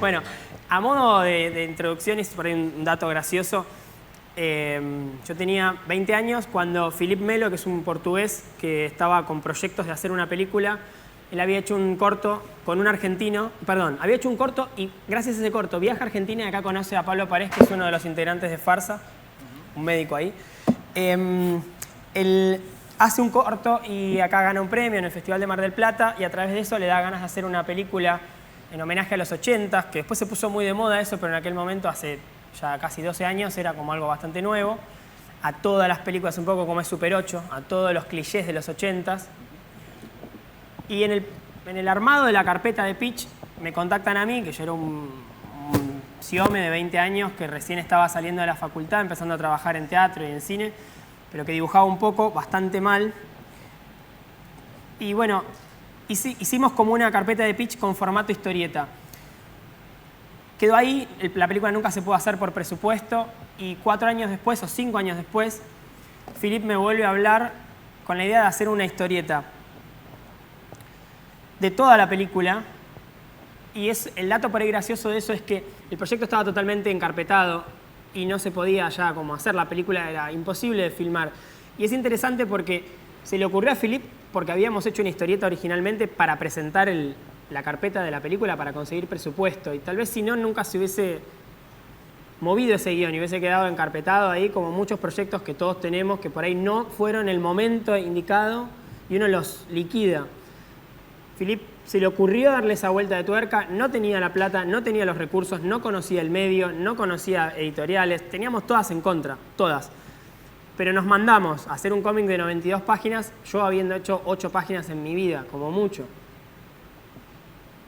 Bueno, a modo de introducción, y por ahí un dato gracioso, yo tenía 20 años cuando Filipe Melo, que es un portugués que estaba con proyectos de hacer una película, él había hecho un corto con un argentino, había hecho un corto y gracias a ese corto viaja a Argentina y acá conoce a Pablo Parés, que es uno de los integrantes de Farsa, un médico ahí. Él hace un corto y acá gana un premio en el Festival de Mar del Plata y a través de eso le da ganas de hacer una película en homenaje a los 80s, que después se puso muy de moda eso, pero en aquel momento, hace ya casi 12 años, era como algo bastante nuevo. A todas las películas, un poco como es Super 8, a todos los clichés de los 80s. Y en el armado de la carpeta de pitch me contactan a mí, que yo era un siome de 20 años que recién estaba saliendo de la facultad, empezando a trabajar en teatro y en cine, pero que dibujaba un poco, bastante mal. Y bueno, hicimos como una carpeta de pitch con formato historieta. Quedó ahí, la película nunca se pudo hacer por presupuesto y 4 años después o 5 años después, Filipe me vuelve a hablar con la idea de hacer una historieta de toda la película. Y el dato por ahí gracioso de eso es que el proyecto estaba totalmente encarpetado y no se podía ya como hacer la película, era imposible de filmar. Y es interesante porque se le ocurrió a Filipe porque habíamos hecho una historieta originalmente para presentar la carpeta de la película para conseguir presupuesto. Y tal vez si no, nunca se hubiese movido ese guión y hubiese quedado encarpetado ahí como muchos proyectos que todos tenemos que por ahí no fueron el momento indicado y uno los liquida. Filipe se le ocurrió darle esa vuelta de tuerca, no tenía la plata, no tenía los recursos, no conocía el medio, no conocía editoriales, teníamos todas en contra, todas. Pero nos mandamos a hacer un cómic de 92 páginas, yo habiendo hecho 8 páginas en mi vida, como mucho.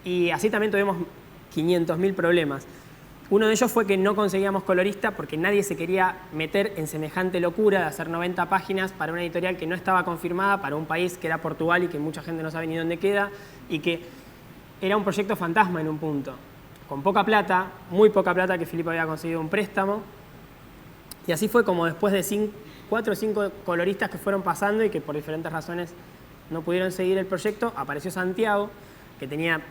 Y así también tuvimos 500.000 problemas. Uno de ellos fue que no conseguíamos colorista porque nadie se quería meter en semejante locura de hacer 90 páginas para una editorial que no estaba confirmada, para un país que era Portugal y que mucha gente no sabe ni dónde queda, y que era un proyecto fantasma en un punto. Con poca plata, muy poca plata, que Filipe había conseguido un préstamo. Y así fue como después de 4 o 5 coloristas que fueron pasando y que por diferentes razones no pudieron seguir el proyecto, apareció Santiago, que tenía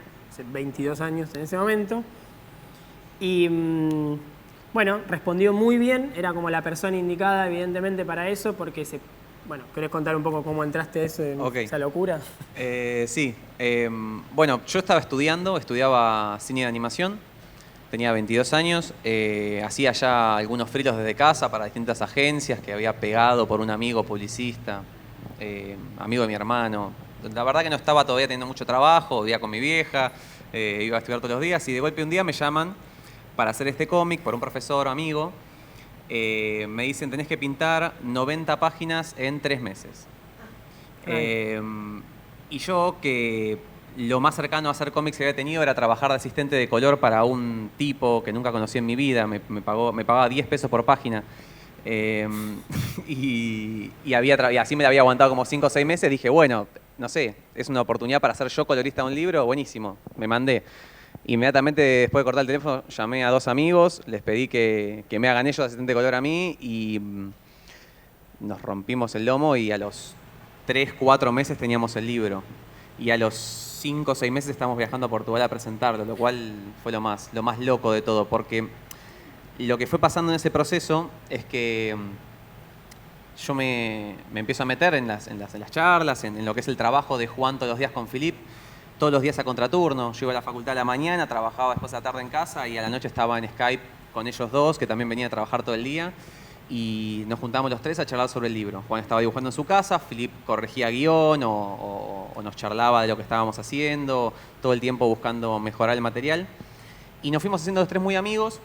22 años en ese momento. Y bueno, respondió muy bien, era como la persona indicada evidentemente para eso, porque bueno, ¿querés contar un poco cómo entraste a eso, esa locura? Sí, bueno, yo estudiaba cine de animación, tenía 22 años, hacía ya algunos frilos desde casa para distintas agencias que había pegado por un amigo publicista, amigo de mi hermano. La verdad que no estaba todavía teniendo mucho trabajo, vivía con mi vieja, iba a estudiar todos los días y de golpe un día me llaman para hacer este cómic por un profesor amigo. Me dicen, tenés que pintar 90 páginas en 3 meses. Y yo, que lo más cercano a hacer cómics que había tenido era trabajar de asistente de color para un tipo que nunca conocí en mi vida, me pagaba 10 pesos por página. Y así me la había aguantado como 5 o 6 meses. Dije, bueno, no sé, es una oportunidad para ser yo colorista de un libro, buenísimo, me mandé. Inmediatamente después de cortar el teléfono llamé a 2 amigos, les pedí que me hagan ellos asistente de color a mí y nos rompimos el lomo y a los 3, 4 meses teníamos el libro. Y a los 5 o 6 meses estamos viajando a Portugal a presentarlo, lo cual fue lo más loco de todo, porque lo que fue pasando en ese proceso es que yo me empiezo a meter en las charlas, en lo que es el trabajo de Juan todos los días con Filipe, todos los días a contraturno. Yo iba a la facultad a la mañana, trabajaba después a la tarde en casa y a la noche estaba en Skype con ellos dos, que también venían a trabajar todo el día. Y nos juntábamos los 3 a charlar sobre el libro. Juan estaba dibujando en su casa, Filipe corregía guión o nos charlaba de lo que estábamos haciendo, todo el tiempo buscando mejorar el material. Y nos fuimos haciendo los 3 muy amigos.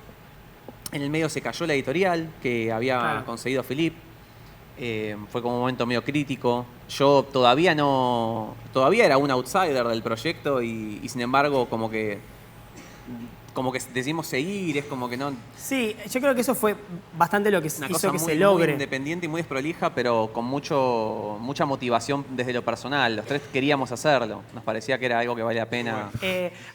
En el medio se cayó la editorial que había conseguido Filipe. Fue como un momento medio crítico. Yo todavía era un outsider del proyecto y sin embargo como que decidimos seguir, es como que no... Sí, yo creo que eso fue bastante lo que hizo que se logre. Muy independiente y muy desprolija, pero con mucha motivación desde lo personal. Los 3 queríamos hacerlo, nos parecía que era algo que valía la pena.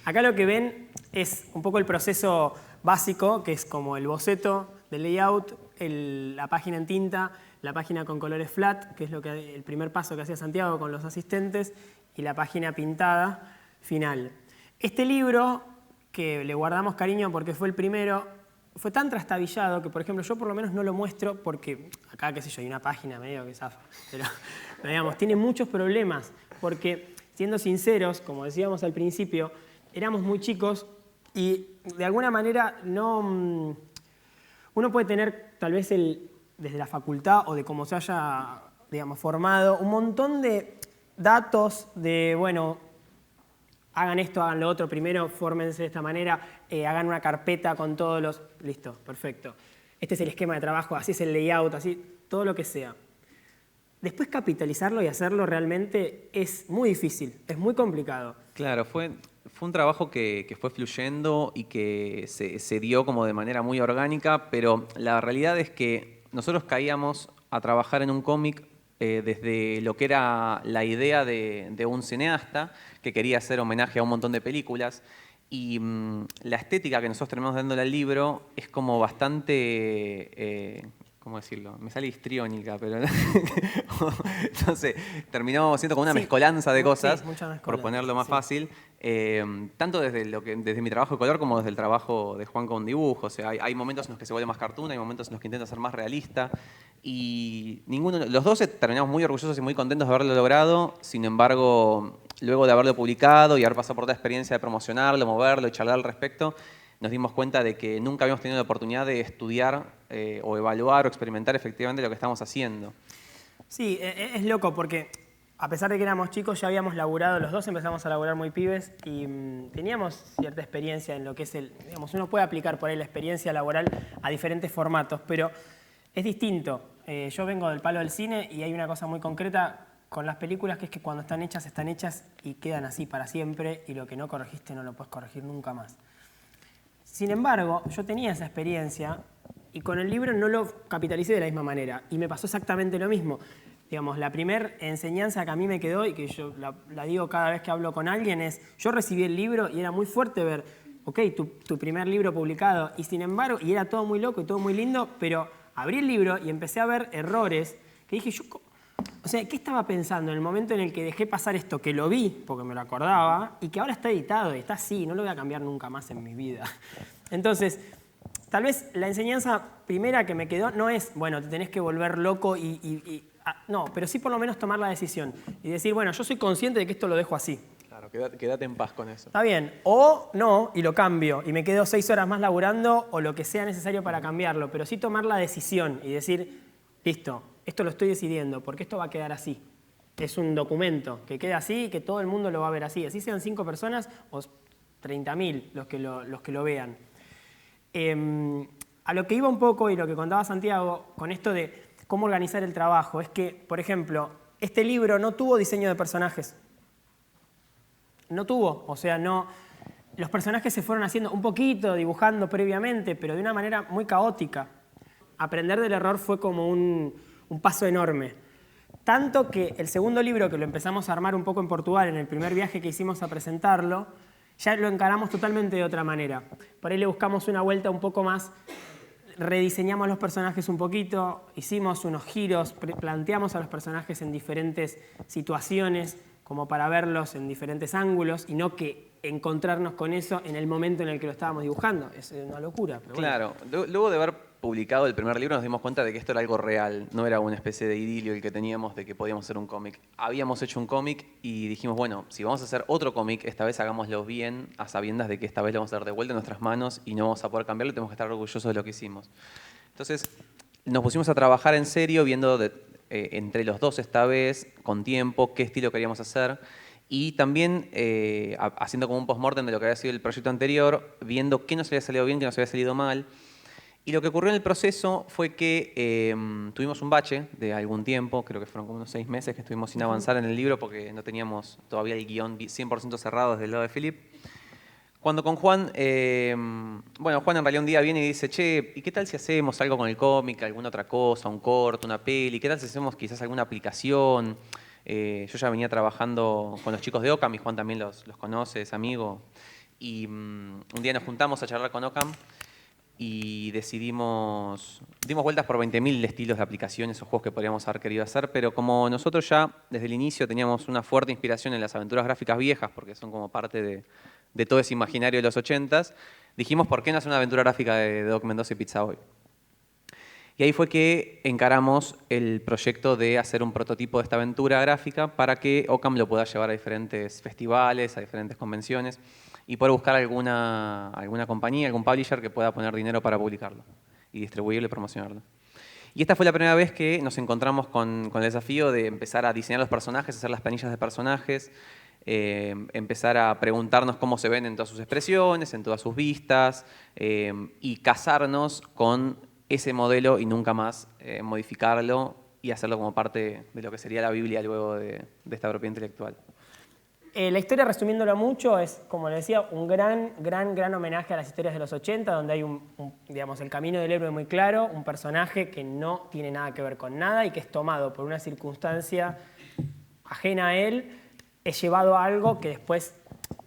Acá lo que ven es un poco el proceso básico, que es como el boceto del layout, la página en tinta, la página con colores flat, que es el primer paso que hacía Santiago con los asistentes, y la página pintada final. Este libro que le guardamos cariño porque fue el primero, fue tan trastabillado que, por ejemplo, yo por lo menos no lo muestro porque acá, qué sé yo, hay una página medio que zafa. Pero digamos, tiene muchos problemas porque, siendo sinceros, como decíamos al principio, éramos muy chicos y de alguna manera no... Uno puede tener, tal vez, desde la facultad o de cómo se haya, digamos, formado, un montón de datos de, bueno, hagan esto, hagan lo otro, primero fórmense de esta manera, hagan una carpeta con todos los... Listo, perfecto. Este es el esquema de trabajo, así es el layout, así, todo lo que sea. Después capitalizarlo y hacerlo realmente es muy difícil, es muy complicado. Claro, fue un trabajo que fue fluyendo y que se dio como de manera muy orgánica, pero la realidad es que nosotros caíamos a trabajar en un cómic desde lo que era la idea de un cineasta que quería hacer homenaje a un montón de películas y la estética que nosotros terminamos dándole al libro es como bastante... ¿cómo decirlo? Me sale histriónica, pero entonces terminó siendo como una mezcolanza de cosas, sí, mucha mezcolanza, por ponerlo más sí. fácil, tanto desde mi trabajo de color como desde el trabajo de Juan con dibujo. O sea, hay momentos en los que se vuelve más cartoon, hay momentos en los que intenta ser más realista y los dos terminamos muy orgullosos y muy contentos de haberlo logrado. Sin embargo, luego de haberlo publicado y haber pasado por toda la experiencia de promocionarlo, moverlo y charlar al respecto, nos dimos cuenta de que nunca habíamos tenido la oportunidad de estudiar o evaluar o experimentar efectivamente lo que estamos haciendo. Sí, es loco porque a pesar de que éramos chicos ya habíamos laburado, los dos empezamos a laburar muy pibes y teníamos cierta experiencia en lo que es digamos, uno puede aplicar por ahí la experiencia laboral a diferentes formatos, pero es distinto. Yo vengo del palo del cine y hay una cosa muy concreta con las películas que es que cuando están hechas y quedan así para siempre y lo que no corregiste no lo puedes corregir nunca más. Sin embargo, yo tenía esa experiencia y con el libro no lo capitalicé de la misma manera. Y me pasó exactamente lo mismo. Digamos, la primera enseñanza que a mí me quedó y que yo la digo cada vez que hablo con alguien es, yo recibí el libro y era muy fuerte ver, ok, tu primer libro publicado, y sin embargo, y era todo muy loco y todo muy lindo, pero abrí el libro y empecé a ver errores que dije, o sea, ¿qué estaba pensando en el momento en el que dejé pasar esto, que lo vi, porque me lo acordaba, y que ahora está editado y está así, no lo voy a cambiar nunca más en mi vida? Entonces, tal vez la enseñanza primera que me quedó no es, bueno, te tenés que volver loco no, pero sí por lo menos tomar la decisión y decir, bueno, yo soy consciente de que esto lo dejo así. Claro, quédate en paz con eso. Está bien, o no, y lo cambio, y me quedo 6 horas más laburando, o lo que sea necesario para cambiarlo, pero sí tomar la decisión y decir, listo, esto lo estoy decidiendo, porque esto va a quedar así. Es un documento que queda así y que todo el mundo lo va a ver así. Así sean 5 personas o 30.000 los que lo vean. A lo que iba un poco y lo que contaba Santiago con esto de cómo organizar el trabajo es que, por ejemplo, este libro no tuvo diseño de personajes. No tuvo, o sea, no. Los personajes se fueron haciendo un poquito, dibujando previamente, pero de una manera muy caótica. Aprender del error fue como un paso enorme. Tanto que el segundo libro, que lo empezamos a armar un poco en Portugal, en el primer viaje que hicimos a presentarlo, ya lo encaramos totalmente de otra manera. Por ahí le buscamos una vuelta un poco más, rediseñamos los personajes un poquito, hicimos unos giros, planteamos a los personajes en diferentes situaciones, como para verlos en diferentes ángulos, y no que encontrarnos con eso en el momento en el que lo estábamos dibujando. Es una locura. Pero claro, bueno. Luego de haber publicado el primer libro nos dimos cuenta de que esto era algo real, no era una especie de idilio el que teníamos de que podíamos hacer un cómic. Habíamos hecho un cómic y dijimos, bueno, si vamos a hacer otro cómic, esta vez hagámoslo bien, a sabiendas de que esta vez lo vamos a dar de vuelta en nuestras manos y no vamos a poder cambiarlo, tenemos que estar orgullosos de lo que hicimos. Entonces nos pusimos a trabajar en serio, viendo entre los dos esta vez, con tiempo, qué estilo queríamos hacer. Y también haciendo como un post-mortem de lo que había sido el proyecto anterior, viendo qué nos había salido bien, qué nos había salido mal. Y lo que ocurrió en el proceso fue que tuvimos un bache de algún tiempo, creo que fueron como unos 6 meses que estuvimos sin avanzar en el libro porque no teníamos todavía el guión 100% cerrado desde el lado de Philip. Cuando con Juan, bueno, Juan en realidad un día viene y dice, che, ¿y qué tal si hacemos algo con el cómic, alguna otra cosa, un corto, una peli? ¿Qué tal si hacemos quizás alguna aplicación? Yo ya venía trabajando con los chicos de Ocam y Juan también los conoce, es amigo. Y un día nos juntamos a charlar con Ocam y dimos vueltas por 20.000 estilos de aplicaciones o juegos que podríamos haber querido hacer, pero como nosotros ya desde el inicio teníamos una fuerte inspiración en las aventuras gráficas viejas, porque son como parte de todo ese imaginario de los 80s, dijimos, ¿por qué no hacer una aventura gráfica de Doc Mendoza y Pizza Boy? Y ahí fue que encaramos el proyecto de hacer un prototipo de esta aventura gráfica para que Occam lo pueda llevar a diferentes festivales, a diferentes convenciones y poder buscar alguna compañía, algún publisher que pueda poner dinero para publicarlo y distribuirlo y promocionarlo. Y esta fue la primera vez que nos encontramos con el desafío de empezar a diseñar los personajes, hacer las planillas de personajes, empezar a preguntarnos cómo se ven en todas sus expresiones, en todas sus vistas, y casarnos con ese modelo y nunca más modificarlo y hacerlo como parte de lo que sería la Biblia luego de esta propiedad intelectual. La historia, resumiéndolo mucho, es, como le decía, un gran homenaje a las historias de los 80, donde hay digamos, el camino del héroe muy claro, un personaje que no tiene nada que ver con nada y que es tomado por una circunstancia ajena a él, es llevado a algo que después,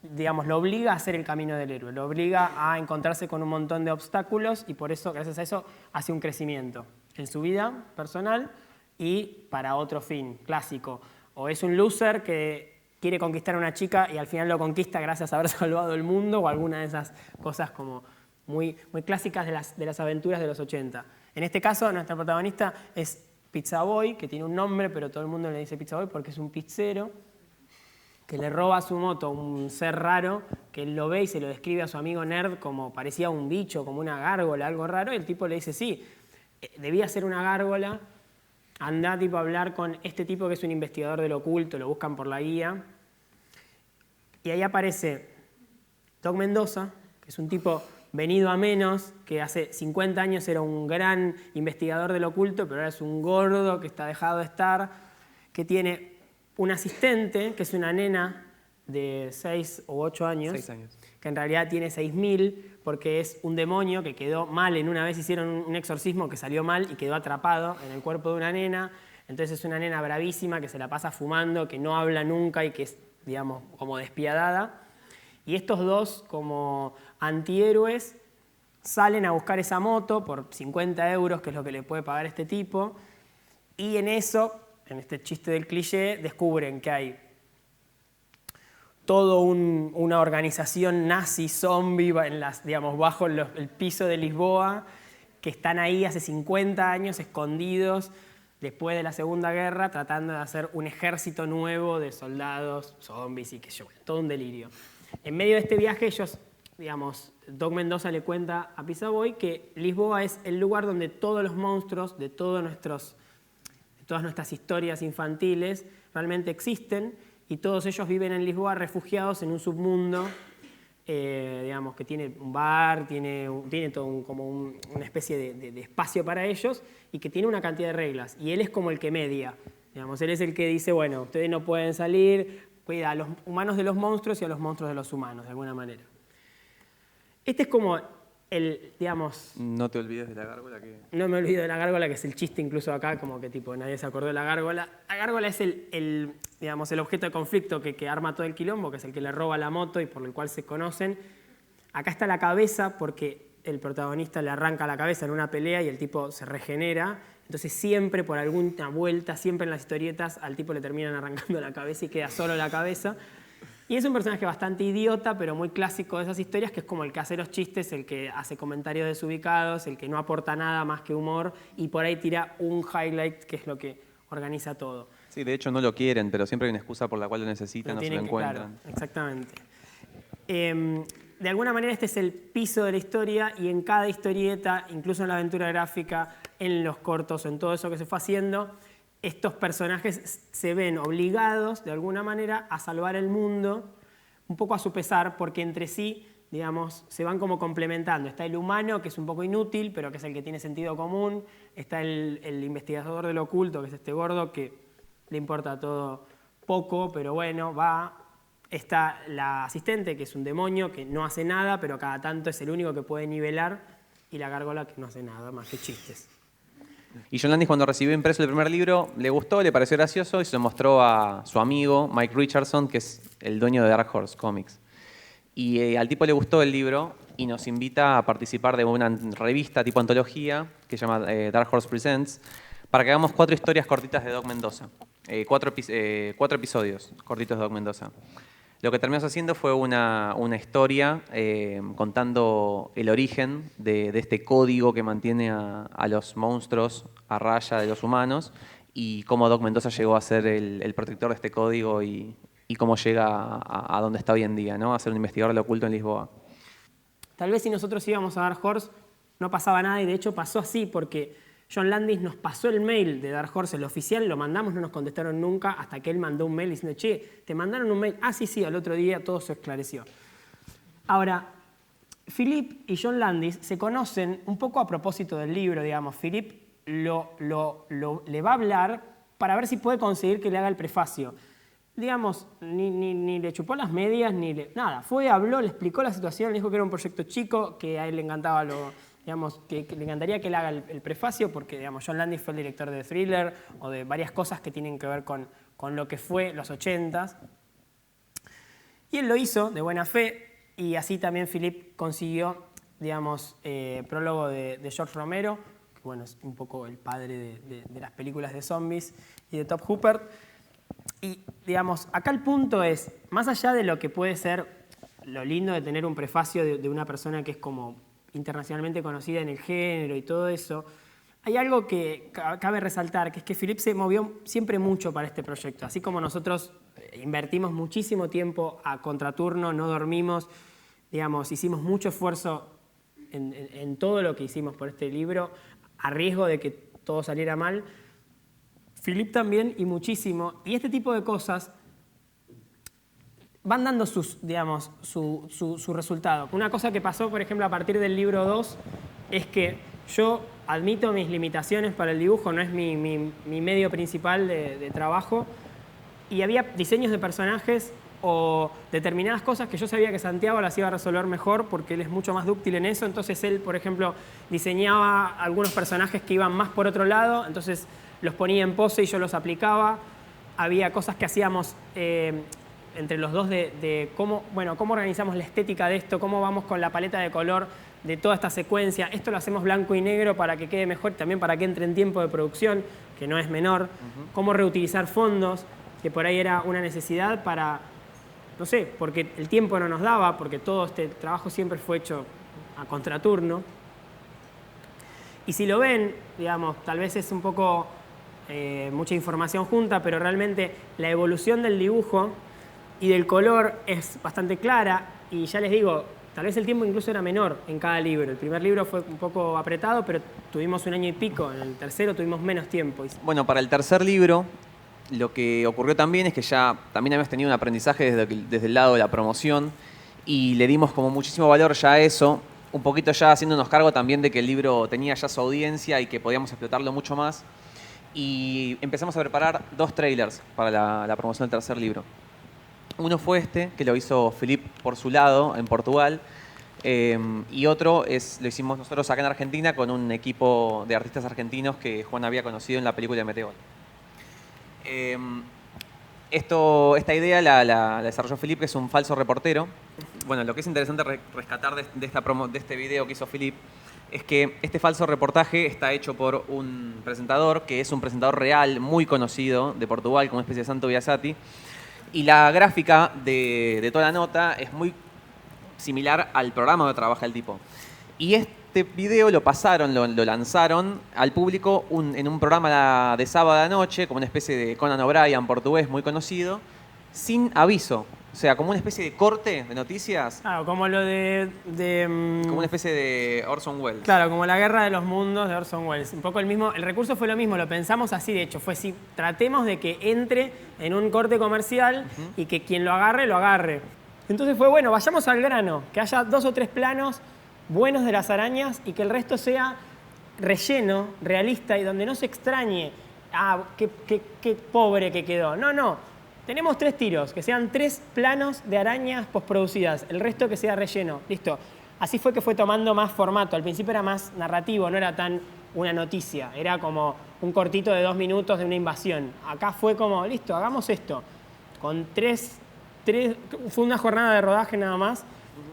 digamos, lo obliga a hacer el camino del héroe, lo obliga a encontrarse con un montón de obstáculos y por eso, gracias a eso, hace un crecimiento en su vida personal y para otro fin clásico. O es un loser que quiere conquistar a una chica y al final lo conquista gracias a haber salvado el mundo, o alguna de esas cosas como muy clásicas de las aventuras de los 80. En este caso, nuestra protagonista es Pizza Boy, que tiene un nombre, pero todo el mundo le dice Pizza Boy porque es un pizzero que le roba su moto a un ser raro, que él lo ve y se lo describe a su amigo nerd como parecía un bicho, como una gárgola, algo raro, y el tipo le dice, sí, debía ser una gárgola, anda tipo a hablar con este tipo que es un investigador del oculto, lo buscan por la guía. Y ahí aparece Doc Mendoza, que es un tipo venido a menos, que hace 50 años era un gran investigador del oculto, pero ahora es un gordo que está dejado de estar, que tiene un asistente, que es una nena de 6 o 8 años, 6 años, que en realidad tiene 6.000, porque es un demonio que quedó mal. En una vez hicieron un exorcismo que salió mal y quedó atrapado en el cuerpo de una nena. Entonces es una nena bravísima que se la pasa fumando, que no habla nunca y que es, digamos, como despiadada. Y estos dos, como antihéroes, salen a buscar esa moto por 50 euros, que es lo que le puede pagar este tipo. Y en eso, en este chiste del cliché, descubren que hay toda una organización nazi zombie digamos, bajo el piso de Lisboa, que están ahí hace 50 años escondidos después de la Segunda Guerra, tratando de hacer un ejército nuevo de soldados, zombies y qué sé yo, todo un delirio. En medio de este viaje ellos, digamos, Doc Mendoza le cuenta a Pizza Boy que Lisboa es el lugar donde todos los monstruos de todas nuestras historias infantiles realmente existen, y todos ellos viven en Lisboa refugiados en un submundo, digamos, que tiene un bar, tiene todo como una especie de espacio para ellos y que tiene una cantidad de reglas. Y él es como el que media. Digamos, él es el que dice, bueno, ustedes no pueden salir, cuida a los humanos de los monstruos y a los monstruos de los humanos, de alguna manera. Este es como digamos... No te olvides de la gárgola que... No me olvido de la gárgola, que es el chiste incluso acá, como que tipo nadie se acordó de la gárgola. La gárgola es digamos, el objeto de conflicto que arma todo el quilombo, que es el que le roba la moto y por el cual se conocen. Acá está la cabeza, porque el protagonista le arranca la cabeza en una pelea y el tipo se regenera. Entonces siempre, por alguna vuelta, siempre en las historietas, al tipo le terminan arrancando la cabeza y queda solo la cabeza. Y es un personaje bastante idiota, pero muy clásico de esas historias, que es como el que hace los chistes, el que hace comentarios desubicados, el que no aporta nada más que humor y por ahí tira un highlight, que es lo que organiza todo. Sí, de hecho no lo quieren, pero siempre hay una excusa por la cual lo necesitan, no se lo encuentran. Claro, exactamente. De alguna manera este es el piso de la historia, y en cada historieta, incluso en la aventura gráfica, en los cortos, en todo eso que se fue haciendo, estos personajes se ven obligados, de alguna manera, a salvar el mundo, un poco a su pesar, porque entre sí, digamos, se van como complementando. Está el humano, que es un poco inútil, pero que es el que tiene sentido común. Está el investigador del oculto, que es este gordo, que le importa todo poco, pero bueno, va. Está la asistente, que es un demonio, que no hace nada, pero cada tanto es el único que puede nivelar. Y la gárgola, que no hace nada más que chistes. Y John Landis, cuando recibió impreso el primer libro, le gustó, le pareció gracioso y se lo mostró a su amigo Mike Richardson, que es el dueño de Dark Horse Comics. Y al tipo le gustó el libro y nos invita a participar de una revista tipo antología que se llama Dark Horse Presents, para que hagamos 4 historias cortitas de Doc Mendoza. 4 episodios cortitos de Doc Mendoza. Lo que terminamos haciendo fue una historia contando el origen de este código que mantiene a los monstruos a raya de los humanos y cómo Doc Mendoza llegó a ser el protector de este código y cómo llega a donde está hoy en día, ¿no? A ser un investigador del oculto en Lisboa. Tal vez si nosotros íbamos a Dark Horse no pasaba nada y de hecho pasó así porque John Landis nos pasó el mail de Dark Horse, el oficial, lo mandamos, no nos contestaron nunca hasta que él mandó un mail diciendo, che, te mandaron un mail. Ah, sí, al otro día todo se esclareció. Ahora, Philip y John Landis se conocen un poco a propósito del libro, digamos. Philip le va a hablar para ver si puede conseguir que le haga el prefacio. Digamos, ni le chupó las medias, nada. Fue, habló, le explicó la situación, le dijo que era un proyecto chico, que a él le encantaba digamos, que le encantaría que él haga el prefacio, porque digamos, John Landis fue el director de Thriller o de varias cosas que tienen que ver con lo que fue los 80s. Y él lo hizo de buena fe, y así también Philip consiguió, digamos, prólogo de George Romero, que bueno, es un poco el padre de las películas de zombies y de Top Hooper. Y, digamos, acá el punto es, más allá de lo que puede ser lo lindo de tener un prefacio de una persona que es como internacionalmente conocida en el género y todo eso, hay algo que cabe resaltar, que es que Philip se movió siempre mucho para este proyecto. Así como nosotros invertimos muchísimo tiempo a contraturno, no dormimos, digamos, hicimos mucho esfuerzo en todo lo que hicimos por este libro, a riesgo de que todo saliera mal, Philip también y muchísimo. Y este tipo de cosas van dando digamos, su resultado. Una cosa que pasó, por ejemplo, a partir del libro 2 es que yo admito mis limitaciones para el dibujo, no es mi medio principal de trabajo, y había diseños de personajes o determinadas cosas que yo sabía que Santiago las iba a resolver mejor porque él es mucho más dúctil en eso. Entonces él, por ejemplo, diseñaba algunos personajes que iban más por otro lado, entonces los ponía en pose y yo los aplicaba. Había cosas que hacíamos entre los dos de cómo organizamos la estética de esto, cómo vamos con la paleta de color de toda esta secuencia. Esto lo hacemos blanco y negro para que quede mejor y también para que entre en tiempo de producción, que no es menor. Cómo reutilizar fondos, que por ahí era una necesidad para, no sé, porque el tiempo no nos daba, porque todo este trabajo siempre fue hecho a contraturno. Y si lo ven, digamos, tal vez es un poco mucha información junta, pero realmente la evolución del dibujo y del color es bastante clara. Y ya les digo, tal vez el tiempo incluso era menor en cada libro. El primer libro fue un poco apretado, pero tuvimos 1 año y pico. En el tercero tuvimos menos tiempo. Bueno, para el tercer libro, lo que ocurrió también es que ya también habíamos tenido un aprendizaje desde el lado de la promoción y le dimos como muchísimo valor ya a eso, un poquito ya haciéndonos cargo también de que el libro tenía ya su audiencia y que podíamos explotarlo mucho más. Y empezamos a preparar 2 trailers para la promoción del tercer libro. Uno fue este, que lo hizo Philip por su lado, en Portugal, y otro lo hicimos nosotros acá en Argentina con un equipo de artistas argentinos que Juan había conocido en la película de Meteor. Esta idea la desarrolló Philip, que es un falso reportero. Bueno, lo que es interesante rescatar de este video que hizo Philip es que este falso reportaje está hecho por un presentador que es un presentador real muy conocido de Portugal, como una especie de Santo Biasati. Y la gráfica de toda la nota es muy similar al programa donde trabaja el tipo. Y este video lo lanzaron al público en un programa de sábado a la noche, como una especie de Conan O'Brien portugués muy conocido, sin aviso. O sea, como una especie de corte de noticias. Claro, como lo como una especie de Orson Welles. Claro, como la Guerra de los Mundos de Orson Welles. Un poco el mismo, el recurso fue lo mismo, lo pensamos así, de hecho, fue si tratemos de que entre en un corte comercial y que quien lo agarre, lo agarre. Entonces fue, bueno, vayamos al grano, que haya 2 o 3 planos buenos de las arañas y que el resto sea relleno, realista y donde no se extrañe, qué pobre que quedó. No. Tenemos 3 tiros, que sean 3 planos de arañas postproducidas, el resto que sea relleno. Listo. Así fue que fue tomando más formato. Al principio era más narrativo, no era tan una noticia. Era como un cortito de 2 minutos de una invasión. Acá fue como, listo, hagamos esto. Con 3 fue una jornada de rodaje nada más.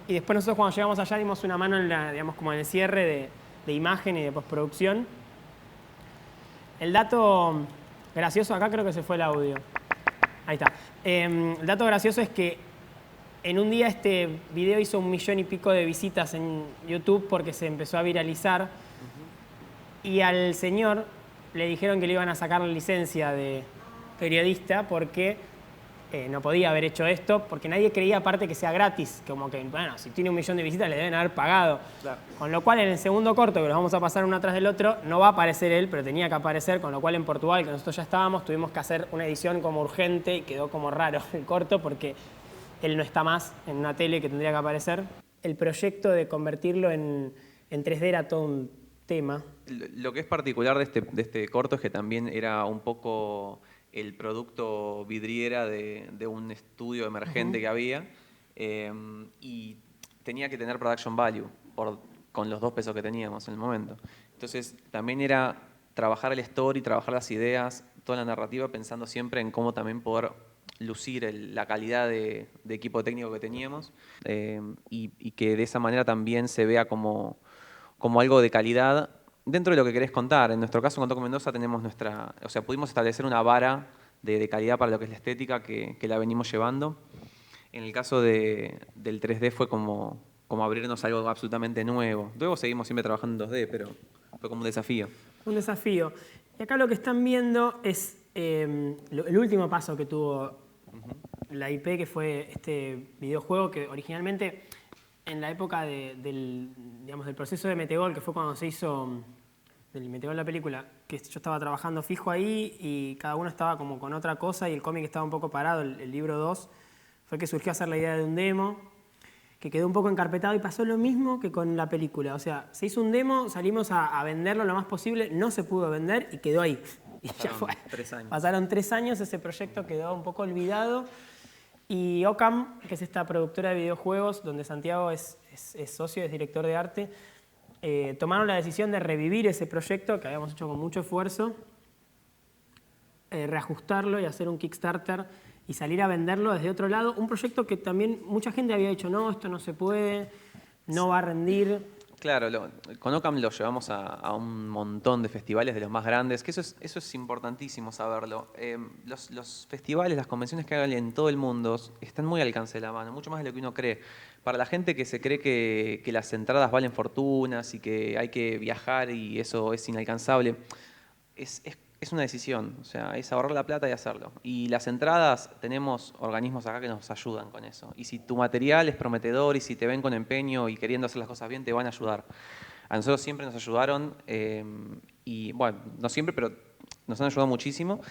Y después nosotros cuando llegamos allá dimos una mano digamos, como en el cierre de imagen y de postproducción. El dato gracioso, acá creo que se fue el audio. Ahí está. El dato gracioso es que En un día este video hizo 1 millón y pico de visitas en YouTube porque se empezó a viralizar. Y al señor le dijeron que le iban a sacar la licencia de periodista porque no podía haber hecho esto, porque nadie creía aparte que sea gratis. Como que, bueno, si tiene 1 millón de visitas le deben haber pagado. Claro. Con lo cual en el segundo corto, que los vamos a pasar uno atrás del otro, no va a aparecer él, pero tenía que aparecer, con lo cual en Portugal, que nosotros ya estábamos, tuvimos que hacer una edición como urgente y quedó como raro el corto porque él no está más en una tele que tendría que aparecer. El proyecto de convertirlo en 3D era todo un tema. Lo que es particular de este corto es que también era un poco el producto vidriera de un estudio emergente que había y tenía que tener production value con los 2 pesos que teníamos en el momento. Entonces también era trabajar el story, trabajar las ideas, toda la narrativa, pensando siempre en cómo también poder lucir la calidad de equipo técnico que teníamos y que de esa manera también se vea como algo de calidad dentro de lo que querés contar. En nuestro caso con Doc Mendoza tenemos pudimos establecer una vara de calidad para lo que es la estética que la venimos llevando. En el caso del 3D fue como abrirnos algo absolutamente nuevo. Luego seguimos siempre trabajando en 2D, pero fue como un desafío. Un desafío. Y acá lo que están viendo es el último paso que tuvo la IP, que fue este videojuego que originalmente en la época del proceso de Metegol, que fue cuando se hizo del Metegol la película, que yo estaba trabajando fijo ahí y cada uno estaba como con otra cosa y el cómic estaba un poco parado, el libro 2, fue que surgió a hacer la idea de un demo, que quedó un poco encarpetado y pasó lo mismo que con la película. O sea, se hizo un demo, salimos a venderlo lo más posible, no se pudo vender y quedó ahí. Y ya fue. 3 años. Pasaron 3 años, ese proyecto quedó un poco olvidado. Y Ocam, que es esta productora de videojuegos, donde Santiago es socio, es director de arte, tomaron la decisión de revivir ese proyecto que habíamos hecho con mucho esfuerzo, reajustarlo y hacer un Kickstarter y salir a venderlo desde otro lado. Un proyecto que también mucha gente había dicho, no, esto no se puede, no va a rendir. Claro, con Ocam lo llevamos a un montón de festivales de los más grandes, que eso es importantísimo saberlo. Los festivales, las convenciones que hagan en todo el mundo están muy al alcance de la mano, mucho más de lo que uno cree. Para la gente que se cree que las entradas valen fortunas y que hay que viajar y eso es inalcanzable, es una decisión, o sea, es ahorrar la plata y hacerlo. Y las entradas, tenemos organismos acá que nos ayudan con eso. Y si tu material es prometedor y si te ven con empeño y queriendo hacer las cosas bien, te van a ayudar. A nosotros siempre nos ayudaron y, bueno, no siempre, pero nos han ayudado muchísimo.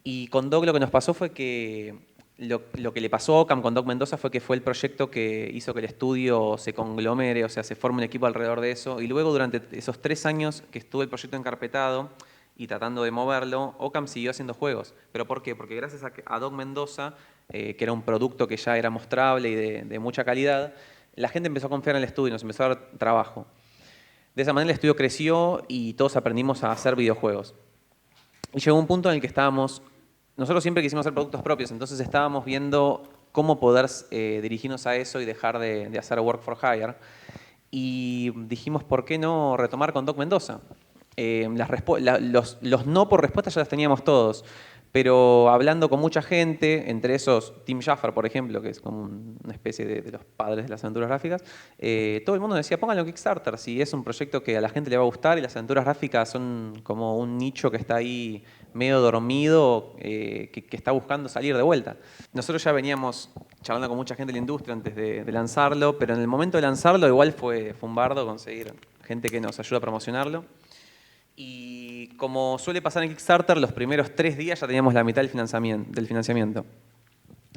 Y con Doc lo que nos pasó fue que lo que le pasó a Ocam con Doc Mendoza fue que fue el proyecto que hizo que el estudio se conglomere, o sea, se forme un equipo alrededor de eso. Y luego durante esos 3 años que estuvo el proyecto encarpetado, y tratando de moverlo, Ocam siguió haciendo juegos. ¿Pero por qué? Porque gracias a Doc Mendoza, que era un producto que ya era mostrable y de mucha calidad, la gente empezó a confiar en el estudio y nos empezó a dar trabajo. De esa manera el estudio creció y todos aprendimos a hacer videojuegos. Y llegó un punto en el que nosotros siempre quisimos hacer productos propios, entonces estábamos viendo cómo poder dirigirnos a eso y dejar de hacer work for hire. Y dijimos, ¿por qué no retomar con Doc Mendoza? Los no por respuesta ya las teníamos todos, pero hablando con mucha gente, entre esos Tim Schafer, por ejemplo, que es como una especie de los padres de las aventuras gráficas, todo el mundo decía, pónganlo en Kickstarter, si es un proyecto que a la gente le va a gustar y las aventuras gráficas son como un nicho que está ahí medio dormido, que está buscando salir de vuelta. Nosotros ya veníamos charlando con mucha gente de la industria antes de lanzarlo, pero en el momento de lanzarlo igual fue un bardo conseguir gente que nos ayude a promocionarlo. Y como suele pasar en Kickstarter, los primeros 3 días ya teníamos la mitad del financiamiento.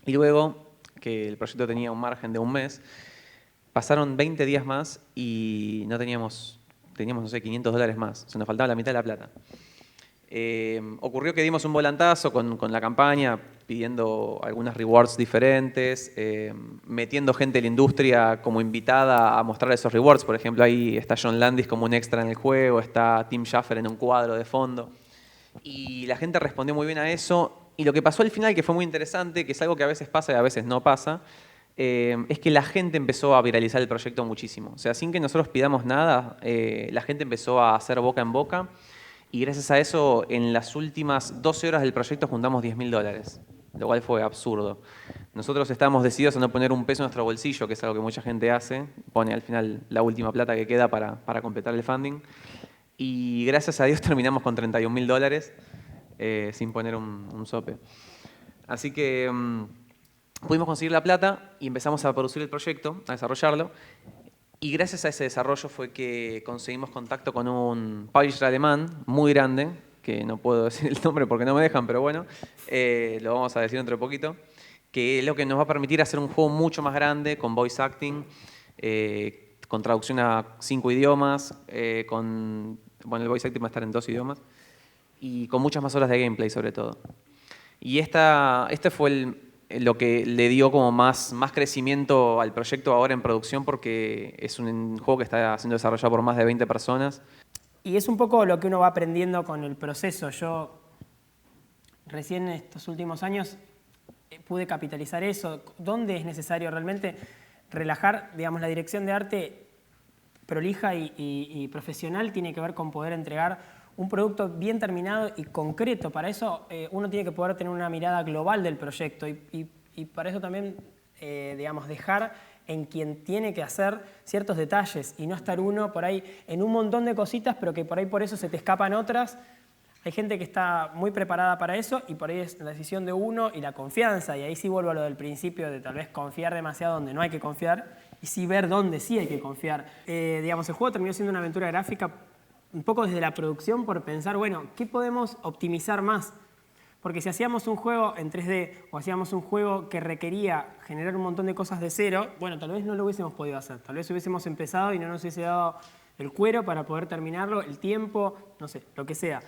Y luego, que el proyecto tenía un margen de 1 mes, pasaron 20 días más y teníamos, no sé, $500 más. Se nos faltaba la mitad de la plata. Ocurrió que dimos un volantazo con la campaña, pidiendo algunas rewards diferentes, metiendo gente de la industria como invitada a mostrar esos rewards. Por ejemplo, ahí está John Landis como un extra en el juego, está Tim Schafer en un cuadro de fondo. Y la gente respondió muy bien a eso. Y lo que pasó al final, que fue muy interesante, que es algo que a veces pasa y a veces no pasa, es que la gente empezó a viralizar el proyecto muchísimo. O sea, sin que nosotros pidamos nada, la gente empezó a hacer boca en boca. Y gracias a eso, en las últimas 12 horas del proyecto juntamos $10.000, lo cual fue absurdo. Nosotros estamos decididos a no poner un peso en nuestro bolsillo, que es algo que mucha gente hace. Pone al final la última plata que queda para completar el funding. Y gracias a Dios terminamos con $31.000 sin poner un sope. Así que pudimos conseguir la plata y empezamos a producir el proyecto, a desarrollarlo. Y gracias a ese desarrollo fue que conseguimos contacto con un publisher alemán muy grande, que no puedo decir el nombre porque no me dejan, pero bueno, lo vamos a decir dentro de poquito, que es lo que nos va a permitir hacer un juego mucho más grande, con voice acting, con traducción a 5 idiomas, bueno, el voice acting va a estar en 2 idiomas, y con muchas más horas de gameplay sobre todo. Y este fue lo que le dio como más crecimiento al proyecto ahora en producción, porque es un juego que está siendo desarrollado por más de 20 personas. Y es un poco lo que uno va aprendiendo con el proceso. Yo recién en estos últimos años pude capitalizar eso. ¿Dónde es necesario realmente relajar, digamos, la dirección de arte prolija y profesional? Tiene que ver con poder entregar un producto bien terminado y concreto. Para eso uno tiene que poder tener una mirada global del proyecto y para eso también, digamos, dejar en quien tiene que hacer ciertos detalles y no estar uno por ahí en un montón de cositas, pero que por ahí por eso se te escapan otras. Hay gente que está muy preparada para eso y por ahí es la decisión de uno y la confianza. Y ahí sí vuelvo a lo del principio de tal vez confiar demasiado donde no hay que confiar y sí ver dónde sí hay que confiar. Digamos, el juego terminó siendo una aventura gráfica un poco desde la producción por pensar, bueno, ¿qué podemos optimizar más? Porque si hacíamos un juego en 3D o hacíamos un juego que requería generar un montón de cosas de cero, bueno, tal vez no lo hubiésemos podido hacer. Tal vez hubiésemos empezado y no nos hubiese dado el cuero para poder terminarlo, el tiempo, no sé, lo que sea.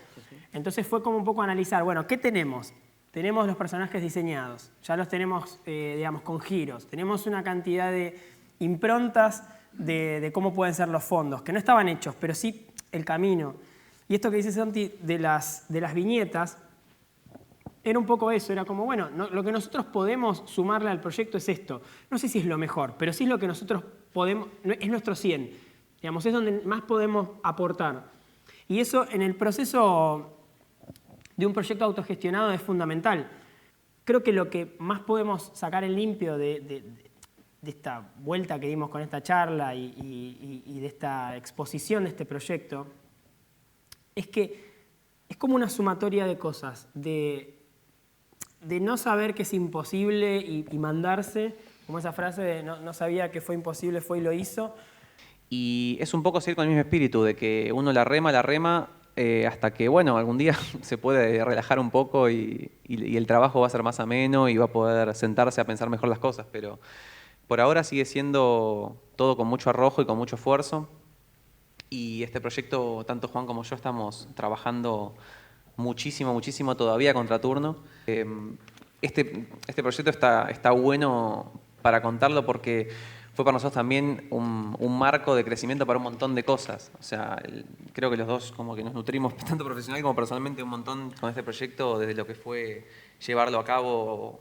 Entonces fue como un poco analizar, bueno, ¿qué tenemos? Tenemos los personajes diseñados, ya los tenemos, digamos, con giros. Tenemos una cantidad de improntas de cómo pueden ser los fondos, que no estaban hechos, pero sí el camino. Y esto que dice Santi de las viñetas, era un poco eso, era como, bueno, lo que nosotros podemos sumarle al proyecto es esto. No sé si es lo mejor, pero sí es lo que nosotros podemos, es nuestro 100. Digamos, es donde más podemos aportar. Y eso en el proceso de un proyecto autogestionado es fundamental. Creo que lo que más podemos sacar en limpio de esta vuelta que dimos con esta charla y de esta exposición de este proyecto es que es como una sumatoria de cosas, de no saber que es imposible y mandarse, como esa frase de no sabía que fue imposible, fue y lo hizo. Y es un poco seguir con el mismo espíritu, de que uno la rema, hasta que, bueno, algún día se puede relajar un poco y el trabajo va a ser más ameno y va a poder sentarse a pensar mejor las cosas, pero por ahora sigue siendo todo con mucho arrojo y con mucho esfuerzo. Y este proyecto, tanto Juan como yo estamos trabajando muchísimo todavía a contraturno. Este proyecto está bueno para contarlo porque fue para nosotros también un marco de crecimiento para un montón de cosas. O sea, creo que los dos como que nos nutrimos tanto profesional como personalmente un montón con este proyecto desde lo que fue llevarlo a cabo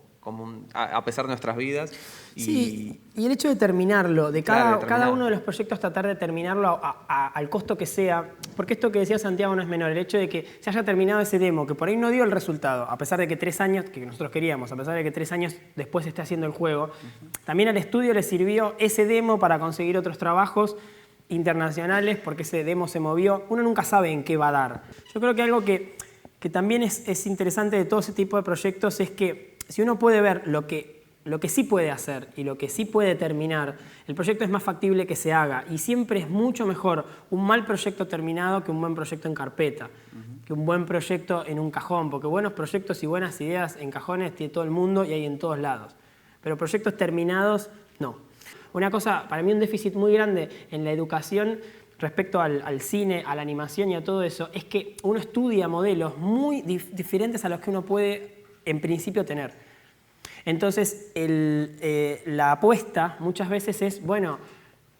a pesar de nuestras vidas. Sí, y el hecho de terminarlo, de Claro, cada uno de los proyectos tratar de terminarlo al costo que sea, porque esto que decía Santiago no es menor, el hecho de que se haya terminado ese demo, que por ahí no dio el resultado, a pesar de que 3 años, que nosotros queríamos, a pesar de que 3 años después se esté haciendo el juego, también al estudio le sirvió ese demo para conseguir otros trabajos internacionales, porque ese demo se movió. Uno nunca sabe en qué va a dar. Yo creo que algo que también es interesante de todo ese tipo de proyectos es que si uno puede ver lo que sí puede hacer y lo que sí puede terminar, el proyecto es más factible que se haga. Y siempre es mucho mejor un mal proyecto terminado que un buen proyecto en carpeta, que un buen proyecto en un cajón, porque buenos proyectos y buenas ideas en cajones tiene todo el mundo y hay en todos lados. Pero proyectos terminados, no. Una cosa, para mí un déficit muy grande en la educación respecto al cine, a la animación y a todo eso, es que uno estudia modelos muy diferentes a los que uno puede en principio tener. Entonces, la apuesta muchas veces es, bueno,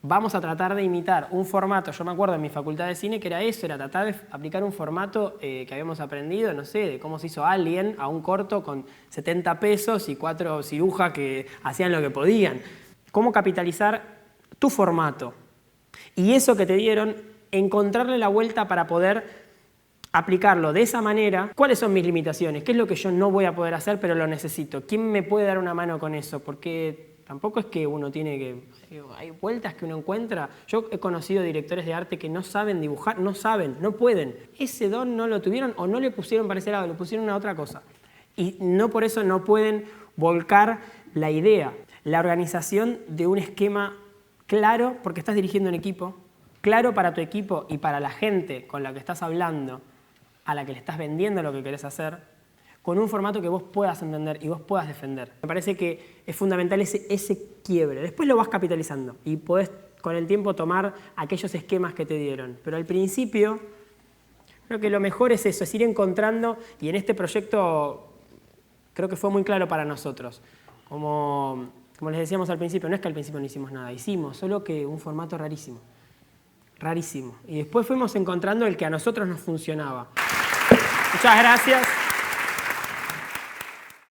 vamos a tratar de imitar un formato. Yo me acuerdo en mi facultad de cine que era eso, era tratar de aplicar un formato que habíamos aprendido, no sé, de cómo se hizo Alien a un corto con 70 pesos y 4 cirujas que hacían lo que podían. Cómo capitalizar tu formato. Y eso que te dieron, encontrarle la vuelta para poder aplicarlo de esa manera. ¿Cuáles son mis limitaciones? ¿Qué es lo que yo no voy a poder hacer pero lo necesito? ¿Quién me puede dar una mano con eso? Porque tampoco es que uno tiene que... Hay vueltas que uno encuentra. Yo he conocido directores de arte que no saben dibujar, no saben, no pueden. Ese don no lo tuvieron o no le pusieron para ese lado, le pusieron a otra cosa. Y no por eso no pueden volcar la idea, la organización de un esquema claro, porque estás dirigiendo un equipo, claro para tu equipo y para la gente con la que estás hablando, a la que le estás vendiendo lo que querés hacer, con un formato que vos puedas entender y vos puedas defender. Me parece que es fundamental ese quiebre. Después lo vas capitalizando y podés con el tiempo tomar aquellos esquemas que te dieron. Pero al principio, creo que lo mejor es eso, es ir encontrando, y en este proyecto creo que fue muy claro para nosotros. Como les decíamos al principio, no es que al principio no hicimos nada, hicimos, solo que un formato rarísimo. Rarísimo. Y después fuimos encontrando el que a nosotros nos funcionaba. Muchas gracias.